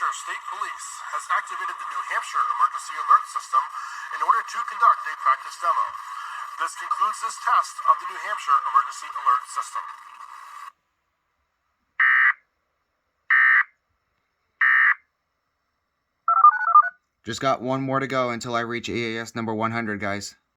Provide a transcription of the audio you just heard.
Hampshire State Police has activated the New Hampshire Emergency Alert System in order to conduct a practice demo. This concludes this test of the New Hampshire Emergency Alert System. Just got one more to go until I reach EAS number 100, guys.